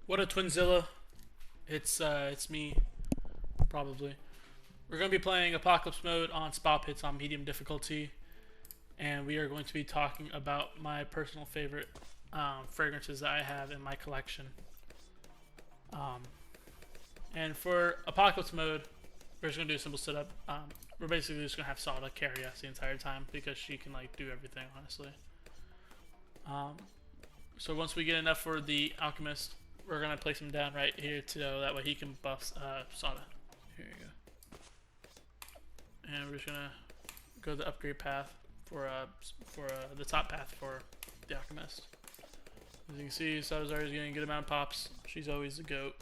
What a Twinzilla. It's me, probably. We're going to be playing Apocalypse Mode on Spa Pits on medium difficulty, and we are going to be talking about my personal favorite fragrances that I have in my collection. Um, and for Apocalypse Mode, we're just going to do a simple setup. We're basically just going to have Sada carry us the entire time because she can like do everything, honestly. So once we get enough for the Alchemist, we're going to place him down right here so that way he can buff Sada. Here you go. And we're just going to go the upgrade path for the top path for the Alchemist. As you can see, Sada's always getting a good amount of pops. She's always the GOAT.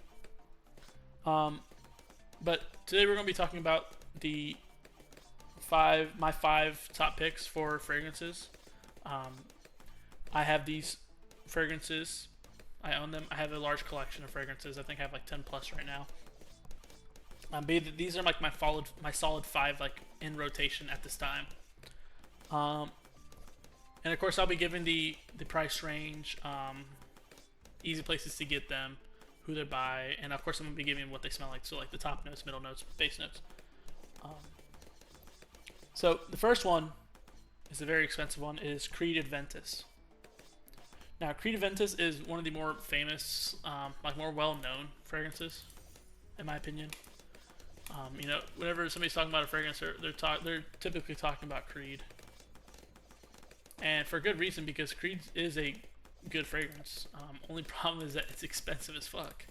But today we're going to be talking about my five top picks for fragrances. I have these fragrances. I own them. I have a large collection of fragrances. I think I have like 10 plus right now. These are like my solid five like in rotation at this time. And of course I'll be giving the price range, easy places to get them, who they're by, and of course I'm going to be giving what they smell like, so like the top notes, middle notes, base notes. So the first one is a very expensive one, is Creed Adventus. Now Creed Adventus is one of the more famous, like more well-known fragrances, in my opinion. You know, whenever somebody's talking about a fragrance, they're typically talking about Creed. And for good reason, because Creed is a good fragrance. Only problem is that it's expensive as fuck.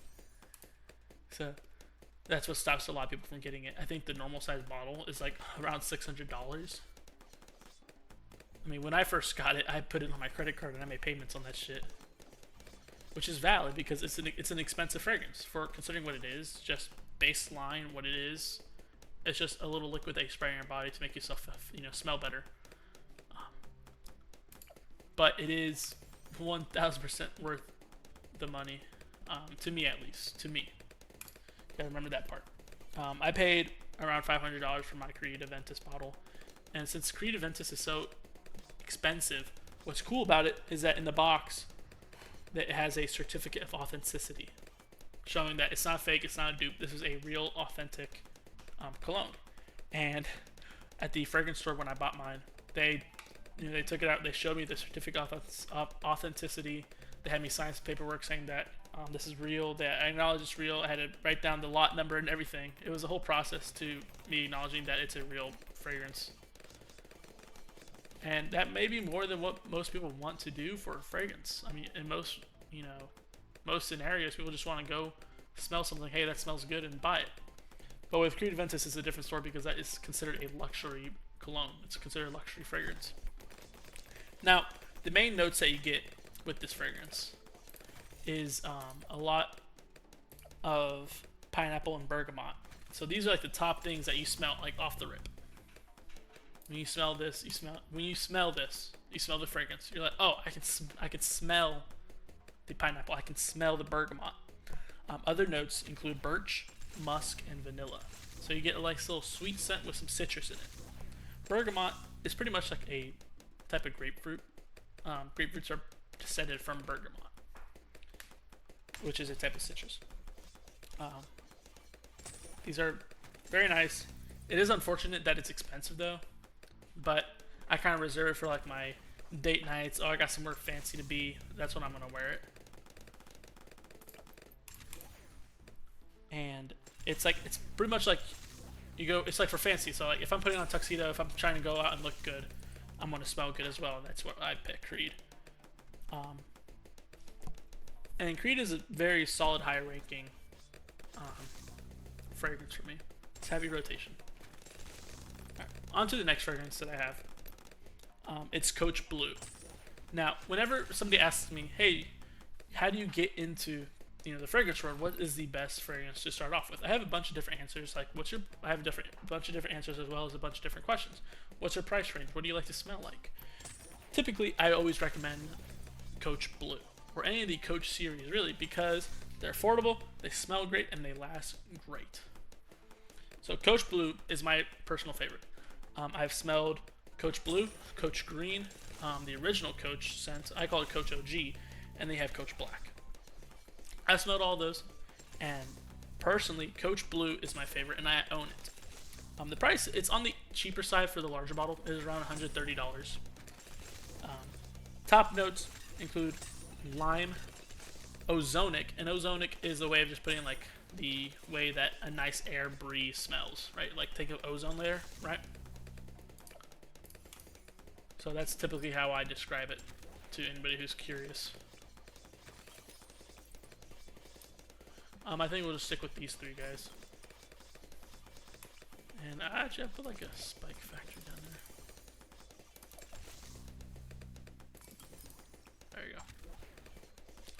So that's what stops a lot of people from getting it. I think the normal size bottle is like around $600. I mean, when I first got it, I put it on my credit card and I made payments on that shit. Which is valid because it's an expensive fragrance for considering what it is. Just baseline, what it is. It's just a little liquid that you spray on your body to make yourself, smell better. But it is 1,000% worth the money, to me at least. To me, gotta remember that part. I paid around $500 for my Creed Adventus bottle, and since Creed Adventus is so expensive, what's cool about it is that in the box, that it has a certificate of authenticity, showing that it's not fake, it's not a dupe. This is a real, authentic cologne. And at the fragrance store when I bought mine, they took it out. They showed me the certificate of authenticity. They had me sign some paperwork saying that this is real. That I acknowledge it's real. I had to write down the lot number and everything. It was a whole process to me acknowledging that it's a real fragrance. And that may be more than what most people want to do for a fragrance. I mean, in most scenarios, people just want to go smell something. Hey, that smells good, and buy it. But with Creed Adventus, it's a different story because that is considered a luxury cologne. It's considered a luxury fragrance. Now, the main notes that you get with this fragrance is a lot of pineapple and bergamot. So these are like the top things that you smell like off the rip. When you smell this, you smell the fragrance. You're like, oh, I can smell the pineapple. I can smell the bergamot. Other notes include birch, musk, and vanilla. So you get a nice little sweet scent with some citrus in it. Bergamot is pretty much like a type of grapefruit. Grapefruits are descended from bergamot, which is a type of citrus. These are very nice. It is unfortunate that it's expensive though, but I kind of reserve it for like my date nights. Oh, I got somewhere fancy to be. That's when I'm gonna wear it. And it's pretty much like it's like for fancy. So like if I'm putting on a tuxedo, if I'm trying to go out and look good, I'm gonna smell good as well, and that's what I pick, Creed. And then Creed is a very solid, high-ranking fragrance for me. It's heavy rotation. All right, on to the next fragrance that I have. It's Coach Blue. Now, whenever somebody asks me, "Hey, how do you get into the fragrance world? What is the best fragrance to start off with?" I have a bunch of different answers. Like, I have a bunch of different answers as well as a bunch of different questions. What's your price range? What do you like to smell like? Typically, I always recommend Coach Blue or any of the Coach series, really, because they're affordable, they smell great, and they last great. So Coach Blue is my personal favorite. I've smelled Coach Blue, Coach Green, the original Coach scent. I call it Coach OG, and they have Coach Black. I smelled all those, and personally, Coach Blue is my favorite, and I own it. The price, it's on the cheaper side for the larger bottle. It is around $130. Top notes include lime, ozonic, and ozonic is a way of just putting like the way that a nice air breeze smells, right? Like think of ozone layer, right? So that's typically how I describe it to anybody who's curious. I think we'll just stick with these three guys. And actually, I put like a spike factory down there. There you go.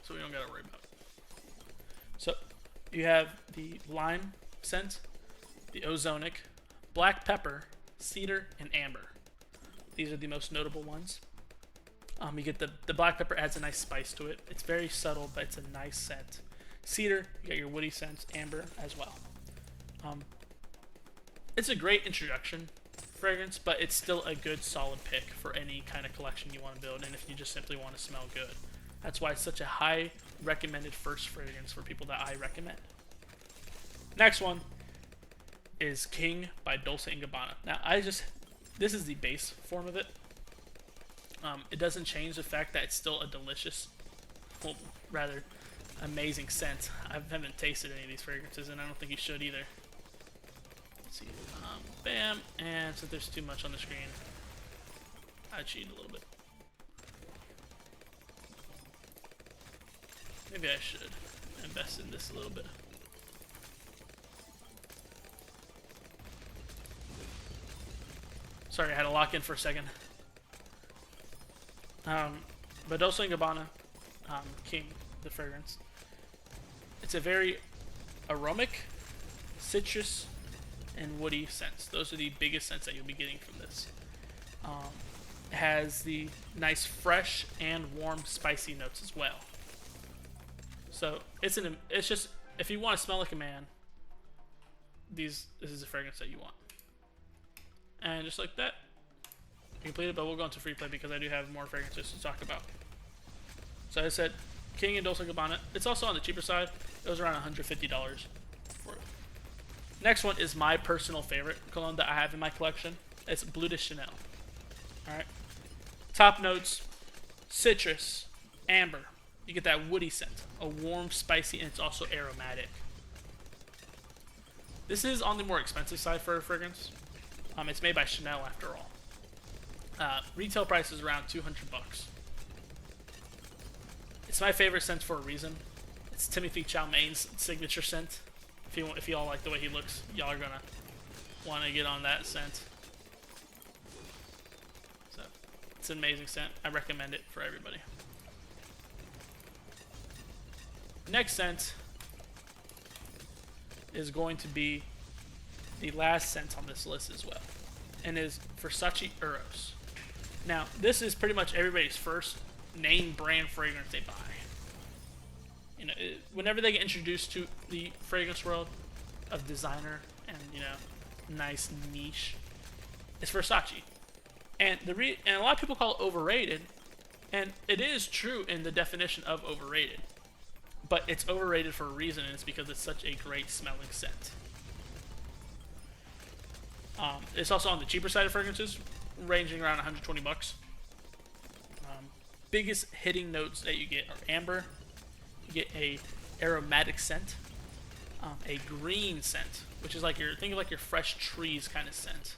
So we don't gotta worry about it. So you have the lime scent, the ozonic, black pepper, cedar, and amber. These are the most notable ones. You get the black pepper adds a nice spice to it. It's very subtle, but it's a nice scent. Cedar, you got your woody scents, amber as well. It's a great introduction fragrance, but it's still a good solid pick for any kind of collection you want to build, and if you just simply want to smell good. That's why it's such a high recommended first fragrance for people that I recommend. Next one is King by Dolce & Gabbana. Now, this is the base form of it. It doesn't change the fact that it's still a delicious, well, rather amazing scent. I haven't tasted any of these fragrances, and I don't think you should either. Let's see. Bam. And since there's too much on the screen, I cheated a little bit. Maybe I should invest in this a little bit. Sorry, I had to lock in for a second. But Dolce & Gabbana, King, the fragrance. It's a very aromatic, citrus, and woody scents. Those are the biggest scents that you'll be getting from this. It has the nice fresh and warm spicy notes as well. So it's just, if you want to smell like a man, this is the fragrance that you want. And just like that, you completed, but we'll go into free play because I do have more fragrances to talk about. So as I said, King and Dolce & Gabbana. It's also on the cheaper side. It was around $150 for it. Next one is my personal favorite cologne that I have in my collection. It's Bleu de Chanel. Alright. Top notes, citrus, amber. You get that woody scent. A warm, spicy, and it's also aromatic. This is on the more expensive side for a fragrance. It's made by Chanel after all. Retail price is around $200. It's my favorite scent for a reason. It's Timothy Chalamet's signature scent. If you all like the way he looks, y'all are gonna want to get on that scent. So it's an amazing scent. I recommend it for everybody. Next scent is going to be the last scent on this list as well, and is Versace Eros. Now, this is pretty much everybody's first name brand fragrance they buy. You know, whenever they get introduced to the fragrance world of designer and, you know, nice niche, it's Versace. And and a lot of people call it overrated, and it is true in the definition of overrated. But it's overrated for a reason, and it's because it's such a great smelling scent. It's also on the cheaper side of fragrances, ranging around $120. Biggest hitting notes that you get are amber. You get a aromatic scent, a green scent, which is like think of like your fresh trees kind of scent.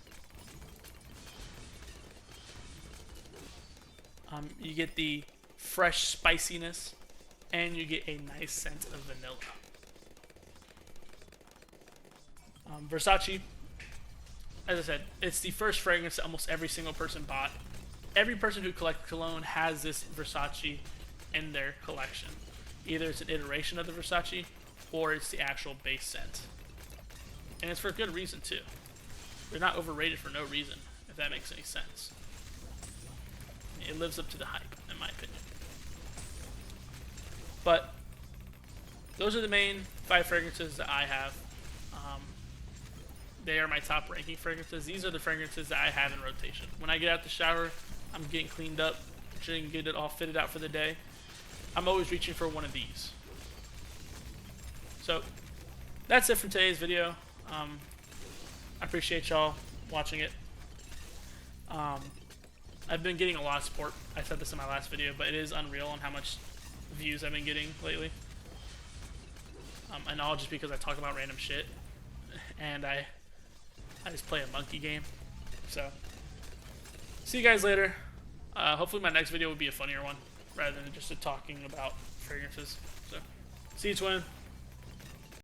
You get the fresh spiciness, and you get a nice scent of vanilla. Versace, as I said, it's the first fragrance that almost every single person bought. Every person who collects cologne has this Versace in their collection. Either it's an iteration of the Versace, or it's the actual base scent. And it's for a good reason, too. They're not overrated for no reason, if that makes any sense. It lives up to the hype, in my opinion. But those are the main 5 fragrances that I have. They are my top ranking fragrances. These are the fragrances that I have in rotation. When I get out the shower, I'm getting cleaned up, trying to get it all fitted out for the day. I'm always reaching for one of these. So that's it for today's video. I appreciate y'all watching it. I've been getting a lot of support. I said this in my last video, but it is unreal on how much views I've been getting lately. And all just because I talk about random shit, and I just play a monkey game. So, see you guys later. Hopefully my next video will be a funnier one, rather than just talking about fragrances. So, see you, twin.